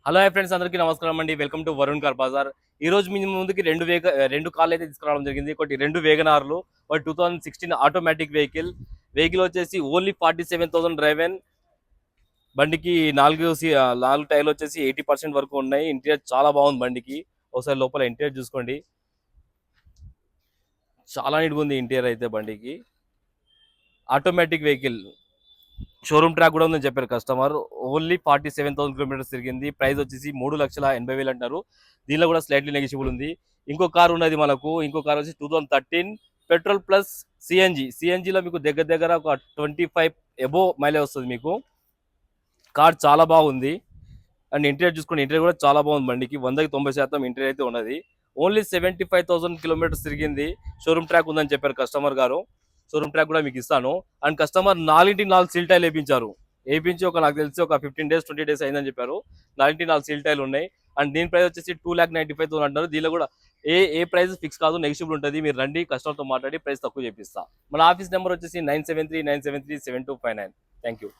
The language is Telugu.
హలో హాయ్ ఫ్రెండ్స్, అందరికీ నమస్కారం అండి. Welcome to Varun car Bazaar. ఈ రోజు మీ ముందుకి రెండు కార్లు అయితే తీసుకురావడం జరిగింది. ఒకటి రెండు వేగనార్లు, ఒకటి 2016 ఆటోమేటిక్ వెహికల్ వచ్చేసి ఓన్లీ 47,000 డ్రైవెన్. బండికి నాలుగు టైర్లు వచ్చేసి 80% వరకు ఉన్నాయి. ఇంటీరియర్ చాలా బాగుంది బండికి. ఒకసారి లోపల ఇంటీరియర్ చూసుకోండి, చాలా నీట్గా ఉంది ఇంటీరియర్ అయితే బండికి. ఆటోమేటిక్ వెహికల్, షోరూమ్ ట్రాక్ కూడా ఉందని చెప్పారు కస్టమర్. ఓన్లీ 47,000 కిలోమీటర్స్ తిరిగింది. ప్రైస్ వచ్చేసి 3,80,000 అంటారు. దీనిలో కూడా స్లైట్లీ నెగిషియబుల్ ఉంది. ఇంకో కార్ ఉన్నది మనకు. ఇంకో కార్ వచ్చి 2013 పెట్రోల్ ప్లస్ సిఎన్జిలో మీకు దగ్గర దగ్గర ఒక 25 ఎబో మైలేజ్ వస్తుంది మీకు. కార్ చాలా బాగుంది. అండ్ ఇంటీరియర్ చూసుకోండి, ఇంటీరియర్ కూడా చాలా బాగుంది బండికి. 100కి 90% ఇంటీరియర్ అయితే ఉన్నది. ఓన్లీ 75,000 కిలోమీటర్స్ తిరిగింది. షోరూమ్ ట్రాక్ ఉందని చెప్పారు కస్టమర్ గారు. షోరూమ్ ట్రాక్ కూడా మీకు ఇస్తాను. అండ్ కస్టమర్ 4 సీల్ టైల్ వేయించి నాకు తెలిసి ఒక 15 డేస్ 20 డేస్ అయిందని చెప్పారు. 4 సీల్ టైల్ ఉన్నాయి. అండ్ దీని ప్రైస్ వచ్చేసి 2,95,000 అంటారు. దీనిలో కూడా ఏ ప్రైస్ ఫిక్స్ కాదు, నెగిషియబుల్ ఉంటుంది. మీరు రండి, కస్టమర్తో మాట్లాడి ప్రైస్ తక్కువ చేపిస్తా. మన ఆఫీస్ నెంబర్ వచ్చేసి 973973729. Thank you.